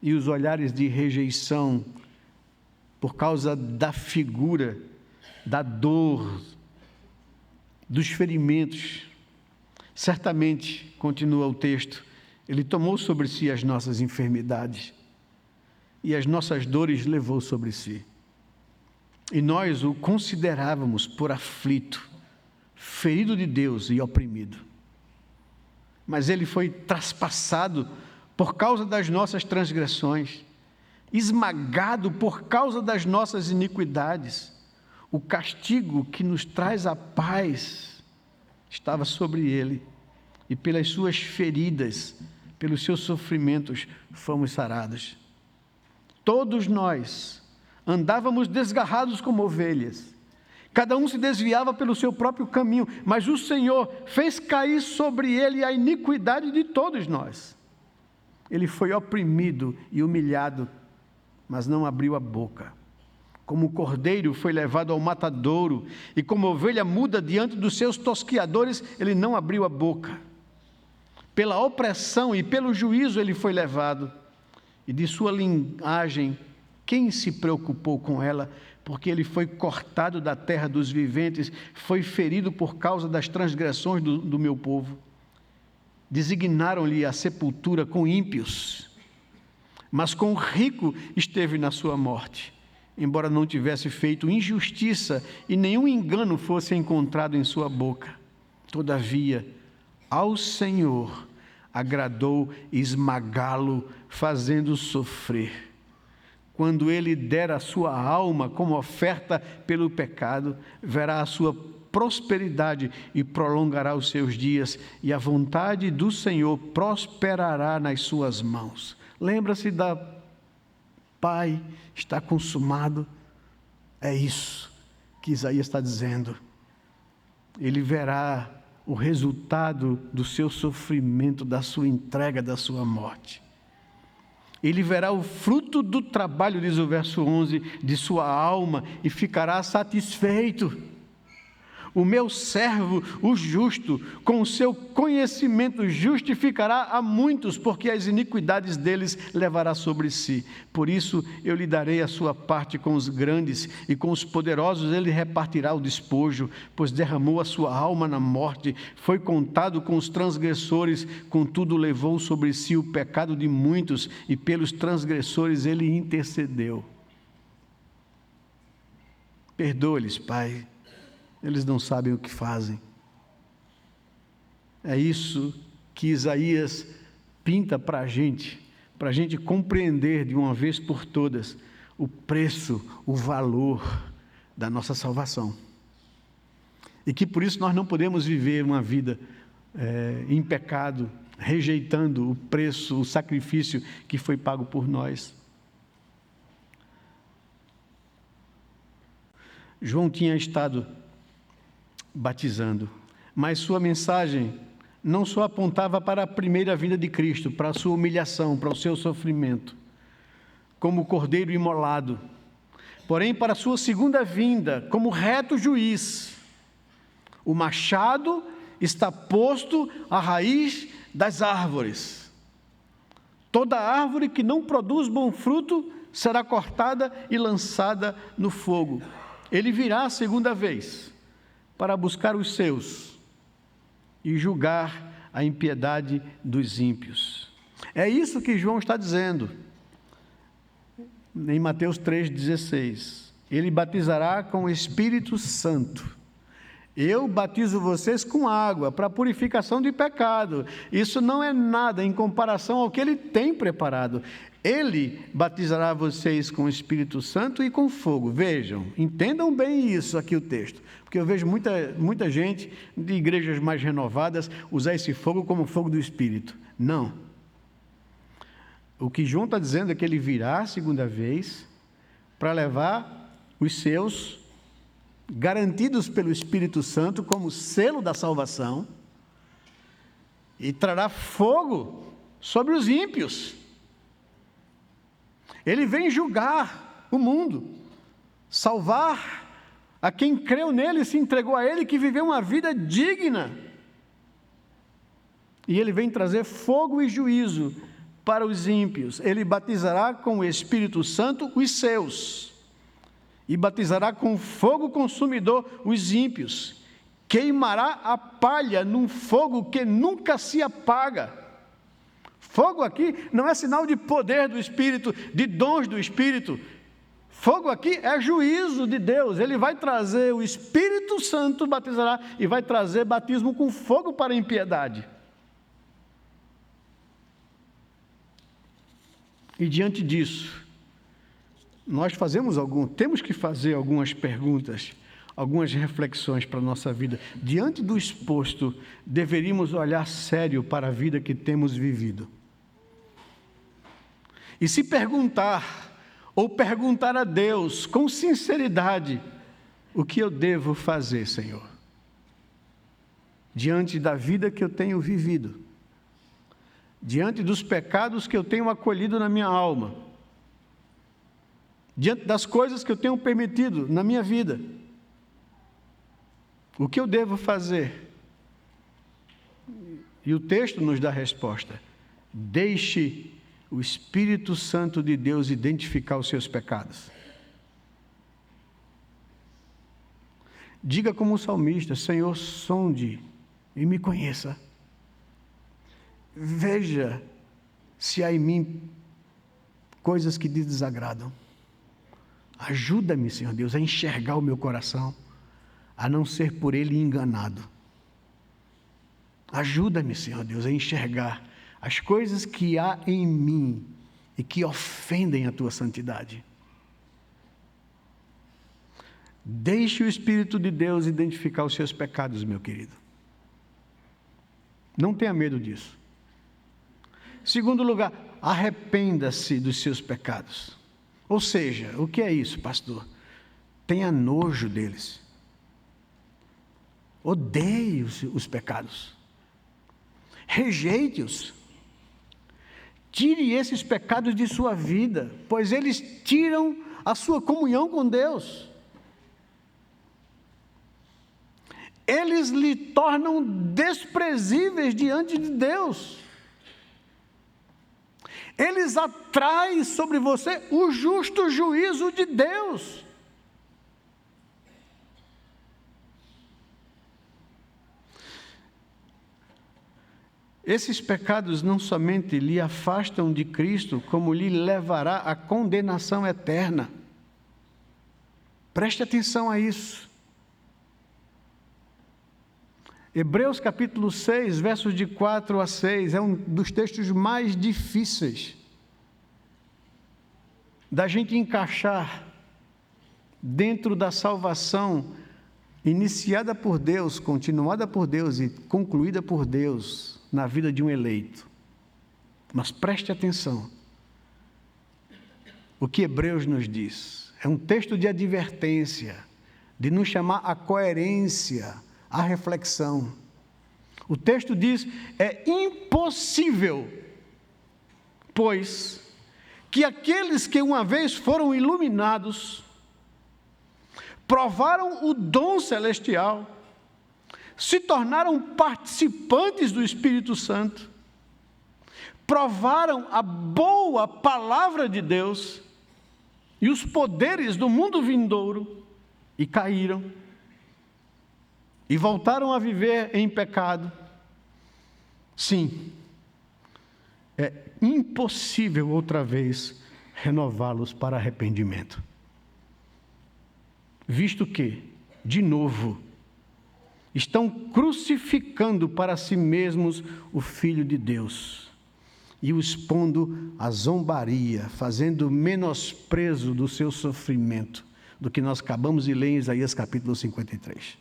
E os olhares de rejeição, por causa da figura, da dor, dos ferimentos. Certamente, continua o texto, ele tomou sobre si as nossas enfermidades e as nossas dores levou sobre si. E nós o considerávamos por aflito, ferido de Deus e oprimido. Mas ele foi traspassado por causa das nossas transgressões, esmagado por causa das nossas iniquidades. O castigo que nos traz a paz estava sobre ele, e pelas suas feridas, pelos seus sofrimentos, fomos sarados. Todos nós andávamos desgarrados como ovelhas, cada um se desviava pelo seu próprio caminho, mas o Senhor fez cair sobre ele a iniquidade de todos nós. Ele foi oprimido e humilhado, mas não abriu a boca. Como o cordeiro foi levado ao matadouro, e como ovelha muda diante dos seus tosquiadores, ele não abriu a boca. Pela opressão e pelo juízo ele foi levado, e de sua linhagem, quem se preocupou com ela? Porque ele foi cortado da terra dos viventes, foi ferido por causa das transgressões do meu povo. Designaram-lhe a sepultura com ímpios, mas com o rico esteve na sua morte, embora não tivesse feito injustiça e nenhum engano fosse encontrado em sua boca. Todavia, ao Senhor agradou esmagá-lo, fazendo sofrer. Quando ele der a sua alma como oferta pelo pecado, verá a sua prosperidade e prolongará os seus dias, e a vontade do Senhor prosperará nas suas mãos. Lembra-se da Pai, está consumado. É isso que Isaías está dizendo. Ele verá o resultado do seu sofrimento, da sua entrega, da sua morte. Ele verá o fruto do trabalho, diz o verso 11, de sua alma, e ficará satisfeito. O meu servo, o justo, com o seu conhecimento justificará a muitos, porque as iniquidades deles levará sobre si. Por isso eu lhe darei a sua parte com os grandes, e com os poderosos ele repartirá o despojo, pois derramou a sua alma na morte, foi contado com os transgressores, contudo levou sobre si o pecado de muitos, e pelos transgressores ele intercedeu. Perdoa-lhes, Pai, eles não sabem o que fazem. É isso que Isaías pinta para a gente compreender de uma vez por todas o preço, o valor da nossa salvação. E que por isso nós não podemos viver uma vida em pecado, rejeitando o preço, o sacrifício que foi pago por nós. João tinha estado batizando, mas sua mensagem não só apontava para a primeira vinda de Cristo, para a sua humilhação, para o seu sofrimento, como cordeiro imolado, porém para a sua segunda vinda, como reto juiz. O machado está posto à raiz das árvores. Toda árvore que não produz bom fruto será cortada e lançada no fogo. Ele virá a segunda vez, para buscar os seus e julgar a impiedade dos ímpios. É isso que João está dizendo em Mateus 3,16. Ele batizará com o Espírito Santo. Eu batizo vocês com água para purificação de pecado. Isso não é nada em comparação ao que Ele tem preparado. Ele batizará vocês com o Espírito Santo e com fogo. Vejam, entendam bem isso aqui o texto. Porque eu vejo muita gente de igrejas mais renovadas usar esse fogo como fogo do Espírito. Não. O que João está dizendo é que ele virá a segunda vez para levar os seus, garantidos pelo Espírito Santo como selo da salvação, e trará fogo sobre os ímpios. Ele vem julgar o mundo, salvar a quem creu nele, se entregou a ele, que viveu uma vida digna. E ele vem trazer fogo e juízo para os ímpios. Ele batizará com o Espírito Santo os seus, e batizará com fogo consumidor os ímpios. Queimará a palha num fogo que nunca se apaga. Fogo aqui não é sinal de poder do Espírito, de dons do Espírito. Fogo aqui é juízo de Deus. Ele vai trazer o Espírito Santo, batizará, e vai trazer batismo com fogo para a impiedade. E diante disso, nós temos que fazer algumas perguntas, algumas reflexões para a nossa vida. Diante do exposto, deveríamos olhar sério para a vida que temos vivido. E se perguntar, ou perguntar a Deus com sinceridade, o que eu devo fazer, Senhor? Diante da vida que eu tenho vivido, diante dos pecados que eu tenho acolhido na minha alma, diante das coisas que eu tenho permitido na minha vida, o que eu devo fazer? E o texto nos dá a resposta: deixe o Espírito Santo de Deus identificar os seus pecados. Diga como o salmista: Senhor, sonde e me conheça. Veja se há em mim coisas que lhe desagradam. Ajuda-me, Senhor Deus, a enxergar o meu coração, a não ser por ele enganado. Ajuda-me, Senhor Deus, a enxergar as coisas que há em mim e que ofendem a tua santidade. Deixe o Espírito de Deus identificar os seus pecados, meu querido. Não tenha medo disso. Segundo lugar, arrependa-se dos seus pecados. Ou seja, o que é isso, pastor? Tenha nojo deles. Odeie os pecados. Rejeite-os. Tire esses pecados de sua vida, pois eles tiram a sua comunhão com Deus. Eles lhe tornam desprezíveis diante de Deus. Eles atraem sobre você o justo juízo de Deus. Esses pecados não somente lhe afastam de Cristo, como lhe levará à condenação eterna. Preste atenção a isso. Hebreus capítulo 6, versos de 4 a 6, é um dos textos mais difíceis da gente encaixar dentro da salvação iniciada por Deus, continuada por Deus e concluída por Deus na vida de um eleito. Mas preste atenção. O que Hebreus nos diz é um texto de advertência, de nos chamar à coerência, à reflexão. O texto diz: é impossível, pois, que aqueles que uma vez foram iluminados, provaram o dom celestial, se tornaram participantes do Espírito Santo, provaram a boa palavra de Deus e os poderes do mundo vindouro e caíram, e voltaram a viver em pecado. Sim, é impossível outra vez renová-los para arrependimento. Visto que, de novo, estão crucificando para si mesmos o Filho de Deus e o expondo à zombaria, fazendo menosprezo do seu sofrimento, do que nós acabamos de ler em Isaías capítulo 53.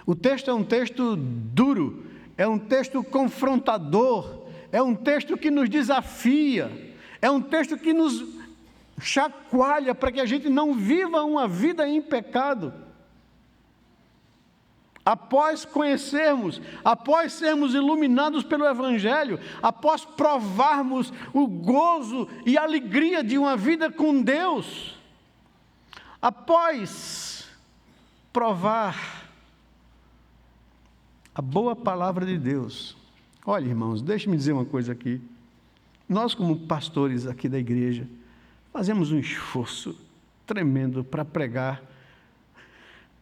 O texto é um texto duro, é um texto confrontador, é um texto que nos desafia, é um texto que nos chacoalha para que a gente não viva uma vida em pecado. Após conhecermos, após sermos iluminados pelo Evangelho, após provarmos o gozo e a alegria de uma vida com Deus, após provar a boa palavra de Deus. Olha, irmãos, deixe-me dizer uma coisa aqui. Nós, como pastores aqui da igreja, fazemos um esforço tremendo para pregar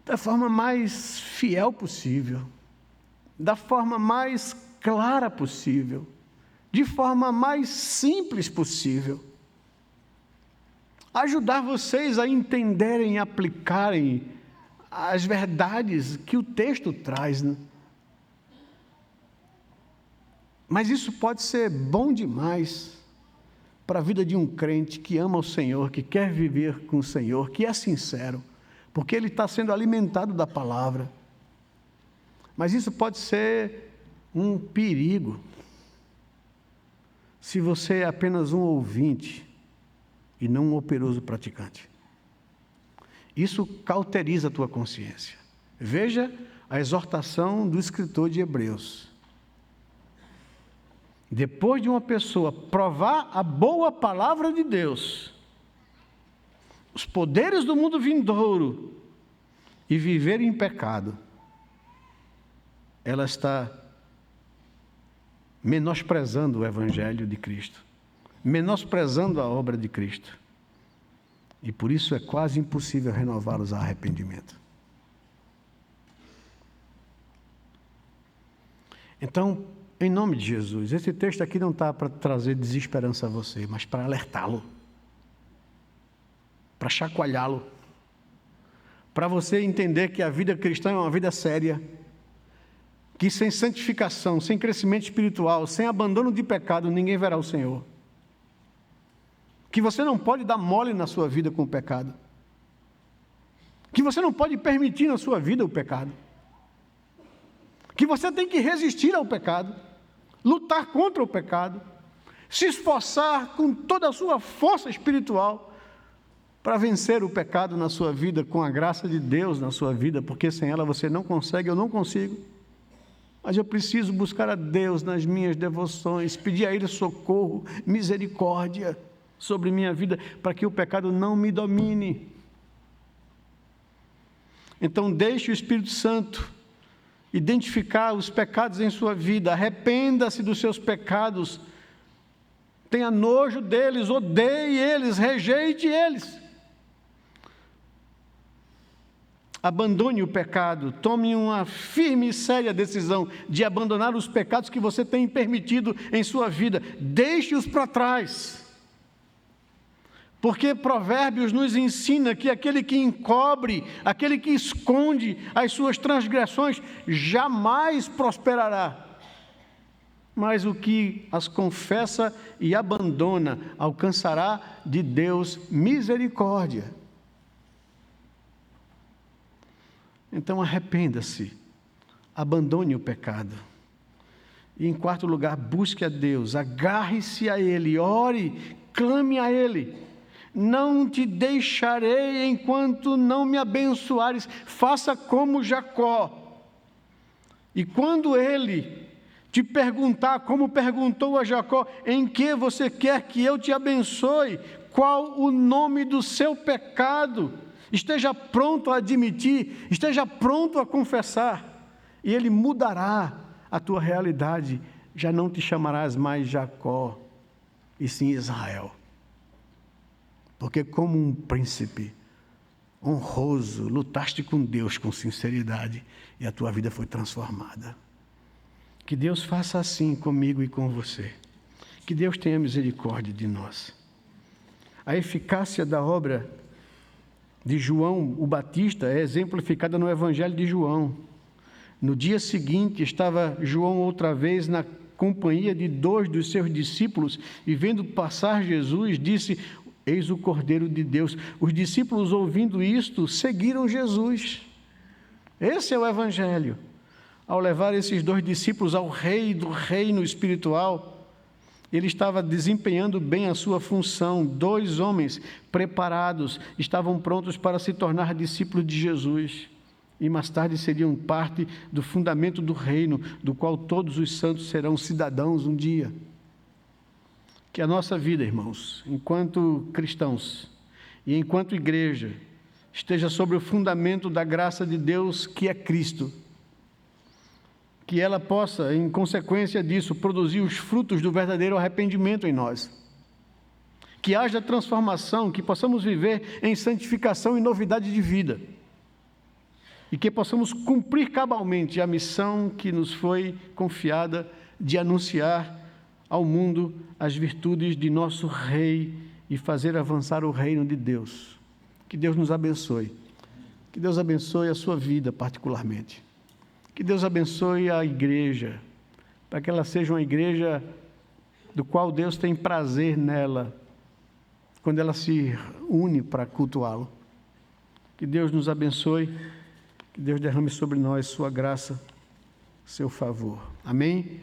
da forma mais fiel possível, da forma mais clara possível, de forma mais simples possível. Ajudar vocês a entenderem e aplicarem as verdades que o texto traz, né? Mas isso pode ser bom demais para a vida de um crente que ama o Senhor, que quer viver com o Senhor, que é sincero, porque ele está sendo alimentado da palavra. Mas isso pode ser um perigo se você é apenas um ouvinte e não um operoso praticante. Isso cauteriza a tua consciência. Veja a exortação do escritor de Hebreus. Depois de uma pessoa provar a boa palavra de Deus, os poderes do mundo vindouro e viver em pecado, ela está menosprezando o Evangelho de Cristo, menosprezando a obra de Cristo. E por isso é quase impossível renová-los a arrependimento. Então, em nome de Jesus, esse texto aqui não está para trazer desesperança a você, mas para alertá-lo, para chacoalhá-lo, para você entender que a vida cristã é uma vida séria, que sem santificação, sem crescimento espiritual, sem abandono de pecado, ninguém verá o Senhor. Que você não pode dar mole na sua vida com o pecado, que você não pode permitir na sua vida o pecado, que você tem que resistir ao pecado, lutar contra o pecado, se esforçar com toda a sua força espiritual para vencer o pecado na sua vida, com a graça de Deus na sua vida, porque sem ela você não consegue, eu não consigo. Mas eu preciso buscar a Deus nas minhas devoções, pedir a Ele socorro, misericórdia sobre minha vida, para que o pecado não me domine. Então deixe o Espírito Santo identificar os pecados em sua vida, arrependa-se dos seus pecados, tenha nojo deles, odeie eles, rejeite eles. Abandone o pecado, tome uma firme e séria decisão de abandonar os pecados que você tem permitido em sua vida, deixe-os para trás. Porque Provérbios nos ensina que aquele que encobre, aquele que esconde as suas transgressões, jamais prosperará. Mas o que as confessa e abandona, alcançará de Deus misericórdia. Então arrependa-se, abandone o pecado. E em quarto lugar, busque a Deus, agarre-se a Ele, ore, clame a Ele. Não te deixarei enquanto não me abençoares. Faça como Jacó. E quando ele te perguntar, como perguntou a Jacó, em que você quer que eu te abençoe? Qual o nome do seu pecado? Esteja pronto a admitir, esteja pronto a confessar. E ele mudará a tua realidade. Já não te chamarás mais Jacó, e sim Israel. Porque como um príncipe honroso, lutaste com Deus com sinceridade e a tua vida foi transformada. Que Deus faça assim comigo e com você. Que Deus tenha misericórdia de nós. A eficácia da obra de João o Batista é exemplificada no Evangelho de João. No dia seguinte, estava João outra vez na companhia de 2 dos seus discípulos e, vendo passar Jesus, disse: eis o Cordeiro de Deus. Os discípulos, ouvindo isto, seguiram Jesus. Esse é o Evangelho. Ao levar esses 2 discípulos ao rei do reino espiritual, ele estava desempenhando bem a sua função. 2 homens preparados estavam prontos para se tornar discípulos de Jesus. E mais tarde seriam parte do fundamento do reino, do qual todos os santos serão cidadãos um dia. Que a nossa vida, irmãos, enquanto cristãos e enquanto igreja, esteja sobre o fundamento da graça de Deus, que é Cristo. Que ela possa, em consequência disso, produzir os frutos do verdadeiro arrependimento em nós. Que haja transformação, que possamos viver em santificação e novidade de vida. E que possamos cumprir cabalmente a missão que nos foi confiada de anunciar ao mundo as virtudes de nosso Rei e fazer avançar o reino de Deus. Que Deus nos abençoe. Que Deus abençoe a sua vida particularmente. Que Deus abençoe a igreja, para que ela seja uma igreja do qual Deus tem prazer nela, quando ela se une para cultuá-lo. Que Deus nos abençoe. Que Deus derrame sobre nós sua graça, seu favor. Amém?